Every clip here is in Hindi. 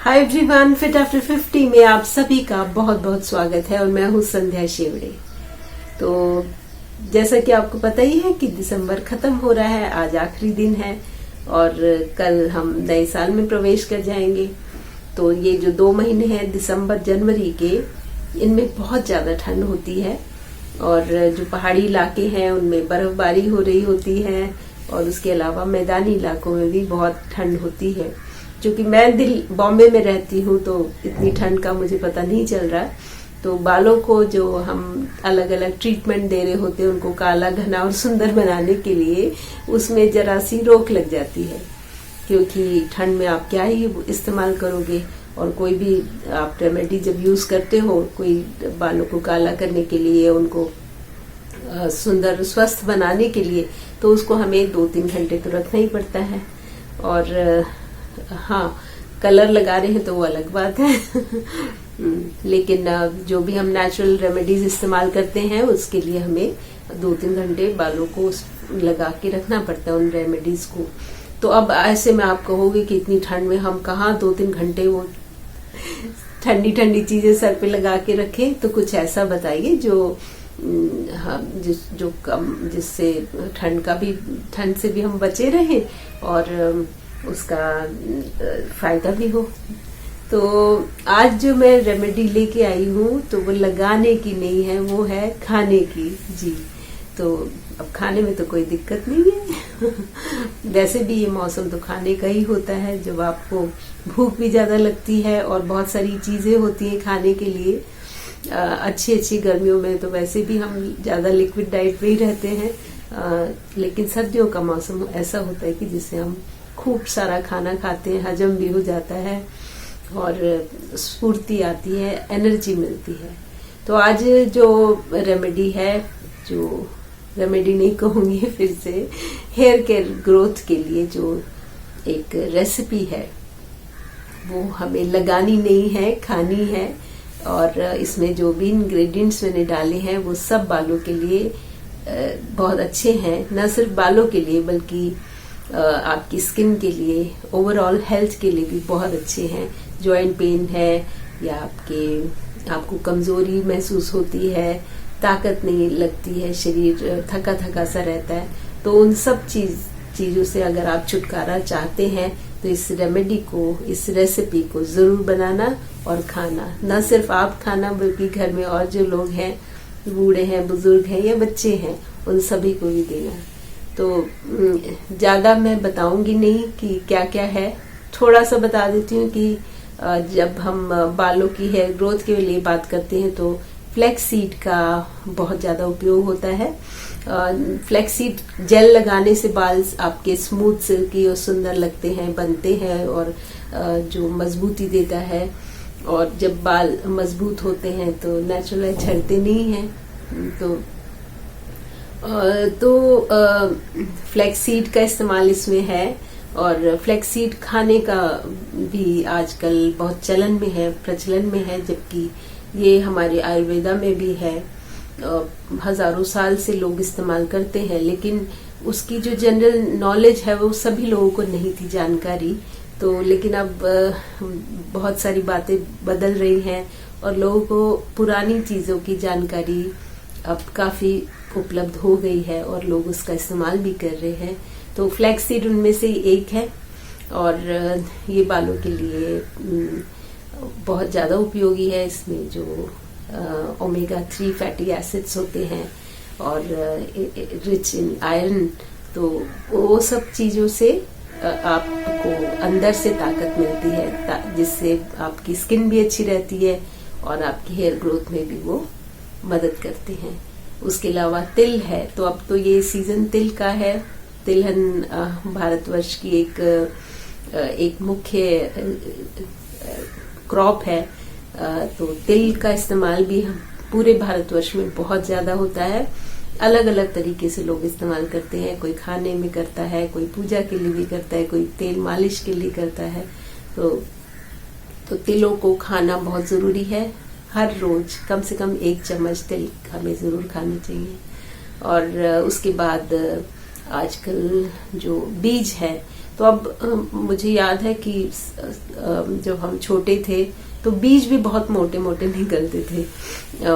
हाय एवरीवन, फिट आफ्टर 50 में आप सभी का बहुत बहुत स्वागत है और मैं हूं संध्या शेवड़े। तो जैसा कि आपको पता ही है कि दिसंबर खत्म हो रहा है, आज आखिरी दिन है और कल हम नए साल में प्रवेश कर जाएंगे। तो ये जो 2 महीने हैं दिसंबर जनवरी के, इनमें बहुत ज्यादा ठंड होती है और जो पहाड़ी इलाके हैं उनमें बर्फबारी हो रही होती है और उसके अलावा मैदानी इलाकों में भी बहुत ठंड होती है। क्योंकि मैं बॉम्बे में रहती हूँ तो इतनी ठंड का मुझे पता नहीं चल रहा। तो बालों को जो हम अलग अलग ट्रीटमेंट दे रहे होते हैं उनको काला, घना और सुंदर बनाने के लिए उसमें जरा सी रोक लग जाती है, क्योंकि ठंड में आप क्या ही इस्तेमाल करोगे। और कोई भी आप रेमेडी जब यूज करते हो कोई बालों को काला करने के लिए, उनको सुंदर स्वस्थ बनाने के लिए, तो उसको हमें 2-3 घंटे तो रखना ही पड़ता है। और हाँ, कलर लगा रहे हैं तो वो अलग बात है लेकिन जो भी हम नेचुरल रेमेडीज इस्तेमाल करते हैं उसके लिए हमें 2-3 घंटे बालों को लगा के रखना पड़ता है उन रेमेडीज को। तो अब ऐसे में आप कहोगे कि इतनी ठंड में हम कहाँ 2-3 घंटे वो ठंडी ठंडी चीजें सर पे लगा के रखें। तो कुछ ऐसा बताइए जो जिससे ठंड से भी हम बचे रहें और उसका फायदा भी हो। तो आज जो मैं रेमेडी लेके आई हूँ तो वो लगाने की नहीं है, वो है खाने की। जी, तो अब खाने में तो कोई दिक्कत नहीं है वैसे भी ये मौसम तो खाने का ही होता है, जब आपको भूख भी ज्यादा लगती है और बहुत सारी चीजें होती हैं खाने के लिए। अच्छी गर्मियों में तो वैसे भी हम ज्यादा लिक्विड डाइट पे ही रहते हैं, लेकिन सर्दियों का मौसम ऐसा होता है कि जिससे हम खूब सारा खाना खाते हैं, हजम भी हो जाता है और स्फूर्ति आती है, एनर्जी मिलती है। तो आज जो रेमेडी है, जो रेमेडी नहीं कहूंगी फिर से, हेयर केयर ग्रोथ के लिए जो एक रेसिपी है वो हमें लगानी नहीं है, खानी है। और इसमें जो भी इंग्रेडिएंट्स मैंने डाले हैं वो सब बालों के लिए बहुत अच्छे हैं, न सिर्फ बालों के लिए बल्कि आपकी स्किन के लिए, ओवरऑल हेल्थ के लिए भी बहुत अच्छे हैं। जॉइंट पेन है या आपको कमजोरी महसूस होती है, ताकत नहीं लगती है, शरीर थका थका सा रहता है, तो उन सब चीजों से अगर आप छुटकारा चाहते हैं तो इस रेमेडी को, इस रेसिपी को जरूर बनाना और खाना। न सिर्फ आप खाना बल्कि घर में और जो लोग हैं, बूढ़े हैं, बुजुर्ग हैं या बच्चे हैं, उन सभी को भी देना। तो ज्यादा मैं बताऊंगी नहीं कि क्या क्या है, थोड़ा सा बता देती हूँ कि जब हम बालों की हेयर ग्रोथ के लिए बात करते हैं तो फ्लैक्स सीड का बहुत ज्यादा उपयोग होता है। फ्लैक्स सीड जेल लगाने से बाल आपके स्मूथ, सिल्की और सुंदर लगते हैं, बनते हैं और जो मजबूती देता है। और जब बाल मजबूत होते हैं तो नेचुरल झड़ते नहीं हैं। तो फ्लैक्स सीड का इस्तेमाल इसमें है और फ्लैक्स सीड खाने का भी आजकल बहुत प्रचलन में है, जबकि ये हमारे आयुर्वेदा में भी है। हजारों साल से लोग इस्तेमाल करते हैं, लेकिन उसकी जो जनरल नॉलेज है वो सभी लोगों को नहीं थी जानकारी। तो लेकिन अब बहुत सारी बातें बदल रही हैं और लोगों को पुरानी चीजों की जानकारी अब काफी उपलब्ध हो गई है और लोग उसका इस्तेमाल भी कर रहे हैं। तो फ्लैक्स सीड उनमें से एक है और ये बालों के लिए बहुत ज्यादा उपयोगी है। इसमें जो ओमेगा 3 फैटी एसिड्स होते हैं और रिच इन आयरन, तो वो सब चीजों से आपको अंदर से ताकत मिलती है, जिससे आपकी स्किन भी अच्छी रहती है और आपकी हेयर ग्रोथ में भी वो मदद करते हैं। उसके अलावा तिल है, तो अब तो ये सीजन तिल का है। तिलहन भारतवर्ष की एक मुख्य क्रॉप है। तो तिल का इस्तेमाल भी पूरे भारतवर्ष में बहुत ज्यादा होता है। अलग अलग तरीके से लोग इस्तेमाल करते हैं, कोई खाने में करता है, कोई पूजा के लिए भी करता है, कोई तेल मालिश के लिए करता है। तो तिलों को खाना बहुत जरूरी है। हर रोज कम से कम 1 चम्मच तिल हमें जरूर खाना चाहिए। और उसके बाद आजकल जो बीज है तो अब मुझे याद है कि जब हम छोटे थे तो बीज भी बहुत मोटे मोटे निकलते थे।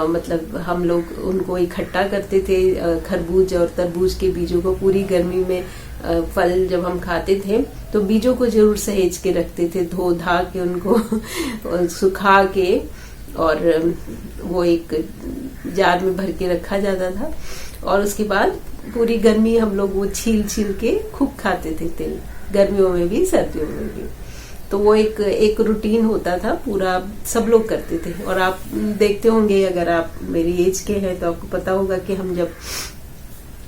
मतलब हम लोग उनको इकट्ठा करते थे, खरबूज और तरबूज के बीजों को पूरी गर्मी में फल जब हम खाते थे तो बीजों को जरूर सहेज के रखते थे, धो धा के उनको सुखा के, और वो एक जार में भर के रखा जाता था। और उसके बाद पूरी गर्मी हम लोग वो छील छील के खूब खाते थे तिल, गर्मियों में भी सर्दियों में भी। तो वो एक रूटीन होता था, पूरा सब लोग करते थे। और आप देखते होंगे, अगर आप मेरी एज के हैं तो आपको पता होगा कि हम जब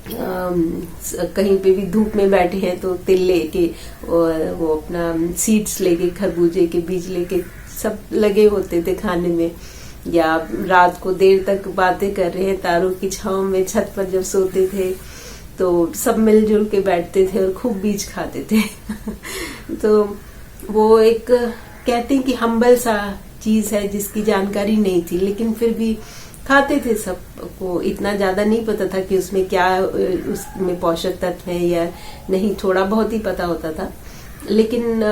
कहीं पे भी धूप में बैठे हैं तो तिल लेके वो अपना सीड्स लेके, खरबूजे के बीज लेके सब लगे होते थे खाने में। या रात को देर तक बातें कर रहे हैं तारों की छांव में छत पर जब सोते थे तो सब मिलजुल के बैठते थे और खूब बीज खाते थे। तो वो एक कहते हैं कि हम्बल सा चीज है जिसकी जानकारी नहीं थी, लेकिन फिर भी खाते थे। सबको इतना ज्यादा नहीं पता था कि उसमें क्या, उसमें पोषक तत्व है या नहीं, थोड़ा बहुत ही पता होता था, लेकिन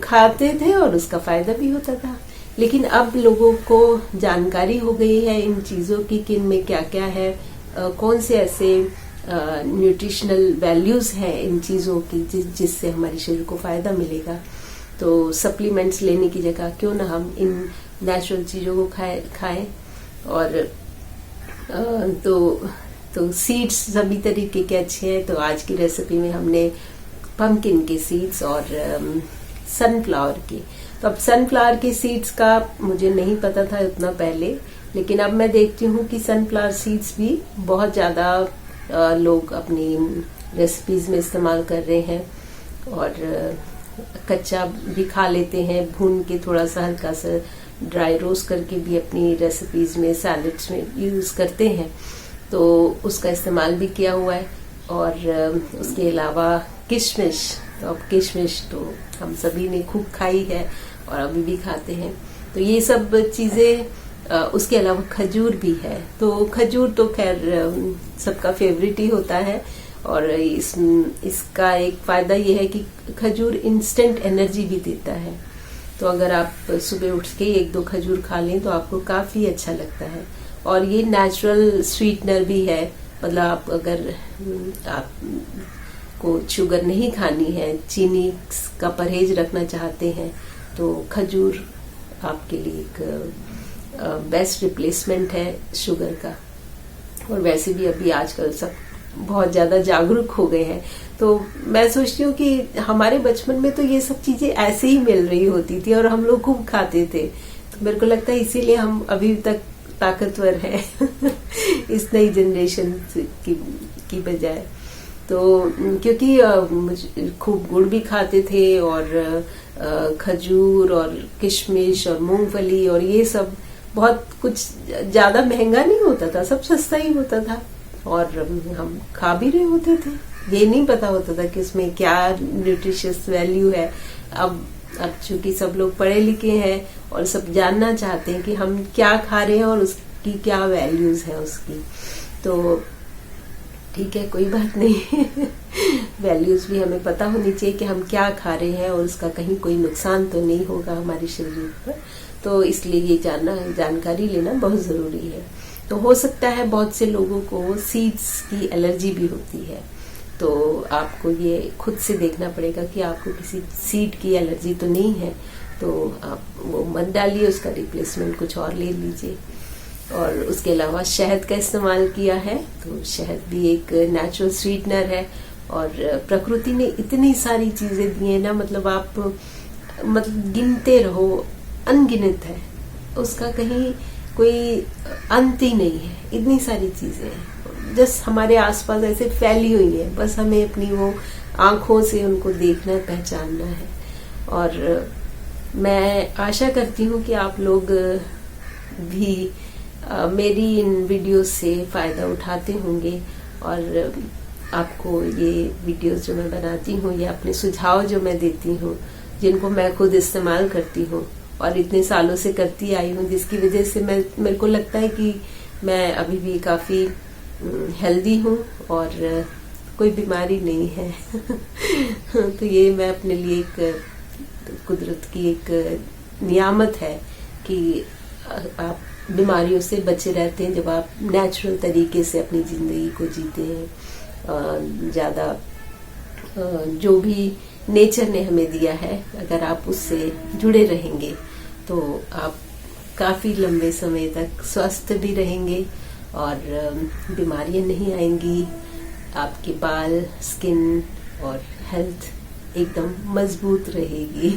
खाते थे और उसका फायदा भी होता था। लेकिन अब लोगों को जानकारी हो गई है इन चीजों की कि इनमें क्या क्या है, कौन से ऐसे न्यूट्रिशनल वैल्यूज हैं इन चीजों की जिससे हमारे शरीर को फायदा मिलेगा। तो सप्लीमेंट्स लेने की जगह क्यों ना हम इन नेचुरल चीजों को खाएं। और तो सीड्स सभी तरीके के अच्छे हैं। तो आज की रेसिपी में हमने पंपकिन के सीड्स और सनफ्लावर के, तो अब सनफ्लावर के सीड्स का मुझे नहीं पता था उतना पहले, लेकिन अब मैं देखती हूँ कि सनफ्लावर सीड्स भी बहुत ज्यादा लोग अपनी रेसिपीज में इस्तेमाल कर रहे हैं। और कच्चा भी खा लेते हैं, भून के थोड़ा सा हल्का सा ड्राई रोस्ट करके भी अपनी रेसिपीज में, सैलेड्स में यूज करते हैं। तो उसका इस्तेमाल भी किया हुआ है। और उसके अलावा किशमिश, तो अब किशमिश तो हम सभी ने खूब खाई है और अभी भी खाते हैं। तो ये सब चीजें, उसके अलावा खजूर भी है। तो खजूर तो खैर सबका फेवरेट ही होता है। और इसका एक फायदा ये है कि खजूर इंस्टेंट एनर्जी भी देता है। तो अगर आप सुबह उठ के 1-2 खजूर खा लें तो आपको काफी अच्छा लगता है। और ये नेचुरल स्वीटनर भी है, मतलब आप अगर आपको शुगर नहीं खानी है, चीनी का परहेज रखना चाहते हैं, तो खजूर आपके लिए एक बेस्ट रिप्लेसमेंट है शुगर का। और वैसे भी अभी आजकल सब बहुत ज्यादा जागरूक हो गए हैं। तो मैं सोचती हूँ कि हमारे बचपन में तो ये सब चीजें ऐसे ही मिल रही होती थी और हम लोग खूब खाते थे। तो मेरे को लगता है इसीलिए हम अभी तक ताकतवर हैं इस नई जनरेशन की बजाय। तो क्योंकि खूब गुड़ भी खाते थे और खजूर और किशमिश और मूंगफली, और ये सब बहुत कुछ ज्यादा महंगा नहीं होता था, सब सस्ता ही होता था और हम खा भी रहे होते थे। ये नहीं पता होता था कि उसमें क्या न्यूट्रिशियस वैल्यू है। अब चूंकि सब लोग पढ़े लिखे हैं और सब जानना चाहते हैं कि हम क्या खा रहे हैं और उसकी क्या वैल्यूज है उसकी, तो ठीक है, कोई बात नहीं वैल्यूज भी हमें पता होनी चाहिए कि हम क्या खा रहे हैं और उसका कहीं कोई नुकसान तो नहीं होगा हमारे शरीर पर। तो इसलिए ये जानकारी लेना बहुत जरूरी है। तो हो सकता है बहुत से लोगों को सीड्स की एलर्जी भी होती है, तो आपको ये खुद से देखना पड़ेगा कि आपको किसी सीड की एलर्जी तो नहीं है। तो आप वो मत डालिए, उसका रिप्लेसमेंट कुछ और ले लीजिए। और उसके अलावा शहद का इस्तेमाल किया है, तो शहद भी एक नेचुरल स्वीटनर है। और प्रकृति ने इतनी सारी चीजें दी है ना, मतलब आप गिनते रहो, अनगिनत है, उसका कहीं कोई अंत ही नहीं है। इतनी सारी चीजें हैं जस्ट हमारे आसपास ऐसे फैली हुई है, बस हमें अपनी वो आंखों से उनको देखना, पहचानना है। और मैं आशा करती हूँ कि आप लोग भी मेरी इन वीडियोस से फायदा उठाते होंगे और आपको ये वीडियोस जो मैं बनाती हूँ या अपने सुझाव जो मैं देती हूँ, जिनको मैं खुद इस्तेमाल करती हूँ और इतने सालों से करती आई हूँ, जिसकी वजह से मेरे को लगता है कि मैं अभी भी काफी हेल्दी हूँ और कोई बीमारी नहीं है। तो ये मैं अपने लिए एक कुदरत की एक नियामत है कि आप बीमारियों से बचे रहते हैं जब आप नेचुरल तरीके से अपनी जिंदगी को जीते हैं। ज़्यादा जो भी नेचर ने हमें दिया है, अगर आप उससे जुड़े रहेंगे तो आप काफ़ी लंबे समय तक स्वस्थ भी रहेंगे और बीमारियां नहीं आएंगी। आपके बाल, स्किन और हेल्थ एकदम मजबूत रहेगी।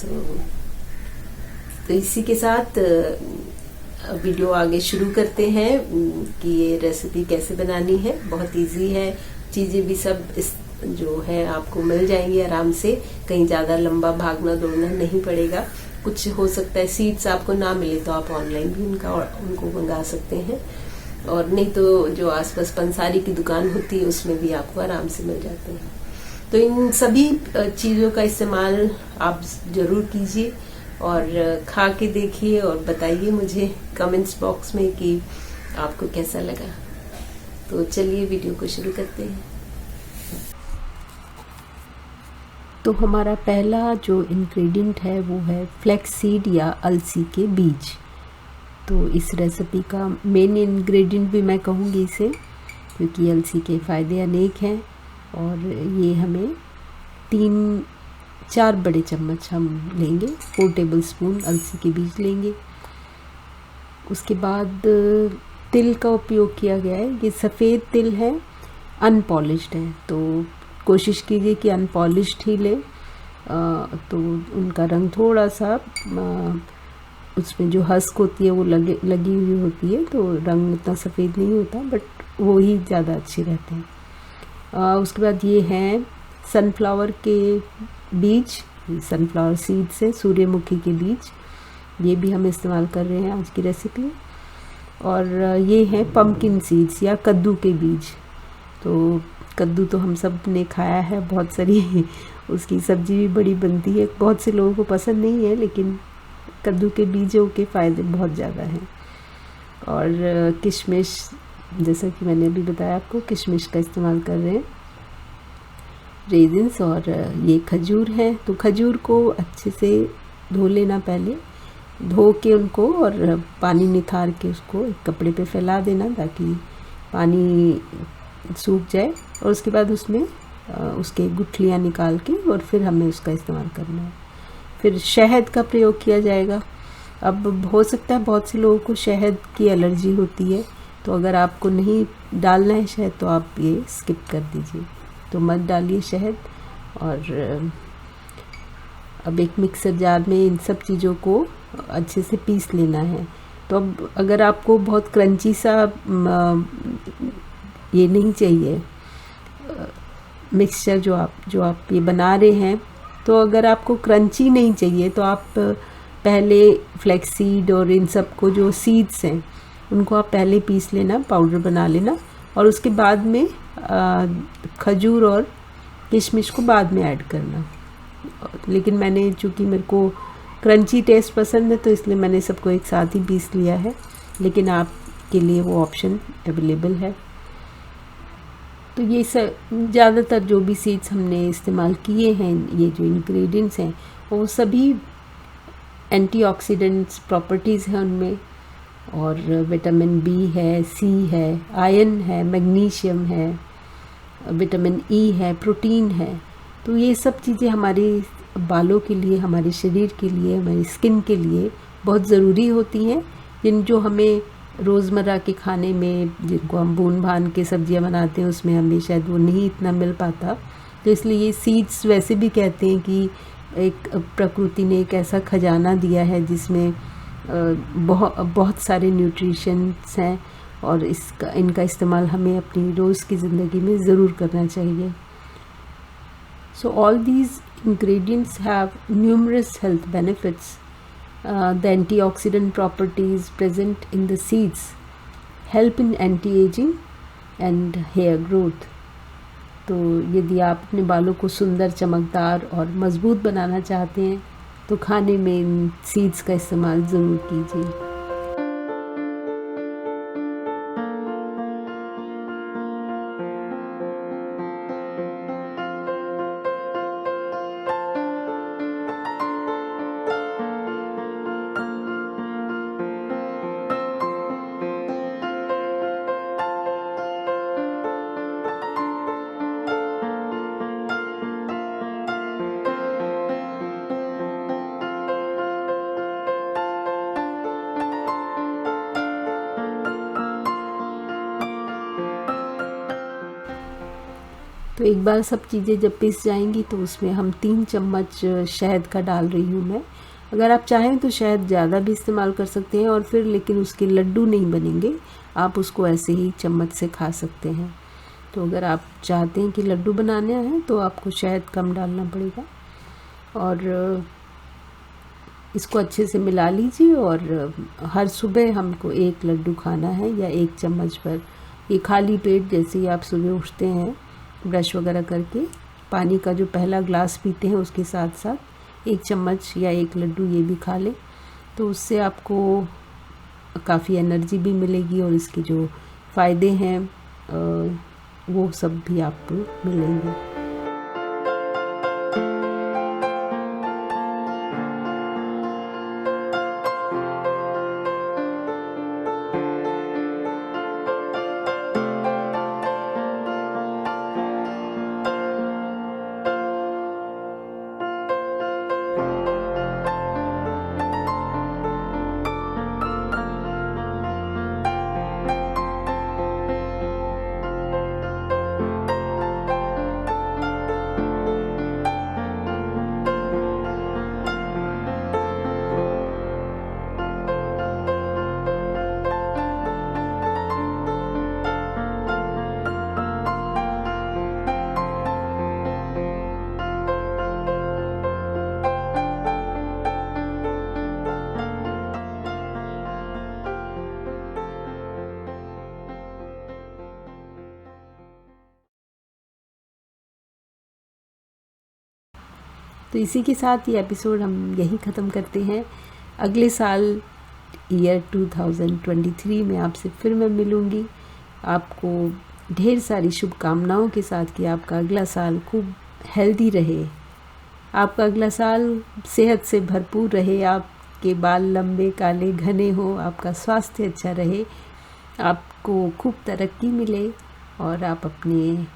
तो इसी के साथ वीडियो आगे शुरू करते हैं कि ये रेसिपी कैसे बनानी है। बहुत इजी है, चीज़ें भी सब इस जो है आपको मिल जाएंगी आराम से, कहीं ज़्यादा लंबा भागना दौड़ना नहीं पड़ेगा। कुछ हो सकता है सीड्स आपको ना मिले तो आप ऑनलाइन भी उनको मंगा सकते हैं, और नहीं तो जो आसपास पंसारी की दुकान होती है उसमें भी आपको आराम से मिल जाते हैं। तो इन सभी चीज़ों का इस्तेमाल आप ज़रूर कीजिए और खा के देखिए और बताइए मुझे कमेंट्स बॉक्स में कि आपको कैसा लगा। तो चलिए वीडियो को शुरू करते हैं। तो हमारा पहला जो इंग्रेडिएंट है वो है फ्लैक्स सीड या अलसी के बीज। तो इस रेसिपी का मेन इंग्रेडिएंट भी मैं कहूँगी इसे, क्योंकि अलसी के फ़ायदे अनेक हैं। और ये हमें 3-4 बड़े चम्मच हम लेंगे, 4 टेबलस्पून अलसी के बीज लेंगे। उसके बाद तिल का उपयोग किया गया है, ये सफ़ेद तिल है, अनपॉलिश्ड है, तो कोशिश कीजिए कि अनपॉलिश्ड ही ले। तो उनका रंग थोड़ा सा उसमें जो हस्क होती है वो लगी हुई होती है, तो रंग उतना सफ़ेद नहीं होता, बट वो ही ज़्यादा अच्छे रहते हैं। उसके बाद ये हैं सनफ्लावर के बीज, सनफ्लावर सीड्स है, सूर्यमुखी के बीज, ये भी हम इस्तेमाल कर रहे हैं आज की रेसिपी में। और ये हैं पम्पकिन सीड्स या कद्दू के बीज। तो कद्दू तो हम सब ने खाया है, बहुत सारी उसकी सब्जी भी बड़ी बनती है, बहुत से लोगों को पसंद नहीं है, लेकिन कद्दू के बीजों के फ़ायदे बहुत ज़्यादा हैं। और किशमिश, जैसा कि मैंने अभी बताया आपको, किशमिश का इस्तेमाल कर रहे हैं, रेजिन्स। और ये खजूर है, तो खजूर को अच्छे से धो लेना, पहले धो के उनको और पानी निथार के उसको एक कपड़े पे फैला देना ताकि पानी सूख जाए। और उसके बाद उसमें उसके गुठलियाँ निकाल के और फिर हमें उसका इस्तेमाल करना है। फिर शहद का प्रयोग किया जाएगा। अब हो सकता है बहुत से लोगों को शहद की एलर्जी होती है, तो अगर आपको नहीं डालना है शहद तो आप ये स्किप कर दीजिए, तो मत डालिए शहद। और अब एक मिक्सर जार में इन सब चीज़ों को अच्छे से पीस लेना है। तो अब अगर आपको बहुत क्रंची सा ये नहीं चाहिए मिक्सचर जो आप ये बना रहे हैं, तो अगर आपको क्रंची नहीं चाहिए तो आप पहले फ्लैक्सीड और इन सब को जो सीड्स हैं उनको आप पहले पीस लेना, पाउडर बना लेना, और उसके बाद में खजूर और किशमिश को बाद में ऐड करना। लेकिन मैंने, चूँकि मेरे को क्रंची टेस्ट पसंद है, तो इसलिए मैंने सबको एक साथ ही पीस लिया है, लेकिन आपके लिए वो ऑप्शन अवेलेबल है। तो ये सब ज़्यादातर जो भी सीड्स हमने इस्तेमाल किए हैं, ये जो इंग्रेडिएंट्स हैं, वो सभी एंटीऑक्सीडेंट्स प्रॉपर्टीज़ हैं उनमें, और विटामिन बी है, सी है, आयरन है, मैग्नीशियम है, विटामिन ई है, प्रोटीन है। तो ये सब चीज़ें हमारे बालों के लिए, हमारे शरीर के लिए, हमारी स्किन के लिए बहुत ज़रूरी होती हैं, जो हमें रोज़मर्रा के खाने में, जिनको हम भून भान के सब्जियां बनाते हैं, उसमें हमें शायद वो नहीं इतना मिल पाता। तो इसलिए ये सीड्स वैसे भी कहते हैं कि एक प्रकृति ने एक ऐसा खजाना दिया है जिसमें बहुत सारे न्यूट्रिशंस हैं, और इनका इस्तेमाल हमें अपनी रोज़ की ज़िंदगी में ज़रूर करना चाहिए। So all these ingredients have numerous health benefits. The antioxidant properties present in the seeds help in anti-aging and hair growth. तो यदि आप अपने बालों को सुंदर, चमकदार और मज़बूत बनाना चाहते हैं तो खाने में इन सीड्स का इस्तेमाल ज़रूर कीजिए। तो एक बार सब चीज़ें जब पिस जाएंगी तो उसमें हम 3 चम्मच शहद का डाल रही हूँ मैं। अगर आप चाहें तो शहद ज़्यादा भी इस्तेमाल कर सकते हैं और फिर लेकिन उसके लड्डू नहीं बनेंगे, आप उसको ऐसे ही चम्मच से खा सकते हैं। तो अगर आप चाहते हैं कि लड्डू बनाने हैं तो आपको शहद कम डालना पड़ेगा। और इसको अच्छे से मिला लीजिए और हर सुबह हमको 1 लड्डू खाना है या 1 चम्मच भर। ये खाली पेट जैसे ही आप सुबह उठते हैं ब्रश वगैरह करके पानी का जो पहला ग्लास पीते हैं उसके साथ साथ 1 चम्मच या 1 लड्डू ये भी खा लें, तो उससे आपको काफ़ी एनर्जी भी मिलेगी और इसके जो फ़ायदे हैं वो सब भी आपको मिलेंगे। तो इसी के साथ ये एपिसोड हम यहीं ख़त्म करते हैं। अगले साल ईयर 2023 में आपसे फिर मैं मिलूँगी। आपको ढेर सारी शुभकामनाओं के साथ कि आपका अगला साल खूब हेल्दी रहे, आपका अगला साल सेहत से भरपूर रहे, आपके बाल लंबे काले घने हो, आपका स्वास्थ्य अच्छा रहे, आपको खूब तरक्की मिले और आप अपने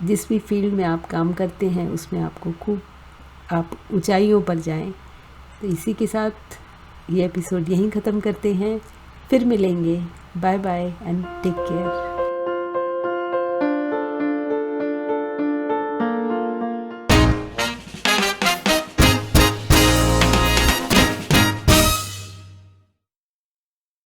जिस भी फील्ड में आप काम करते हैं उसमें आपको खूब आप ऊंचाइयों पर जाएं। तो इसी के साथ ये एपिसोड यहीं ख़त्म करते हैं। फिर मिलेंगे। Bye bye and take care.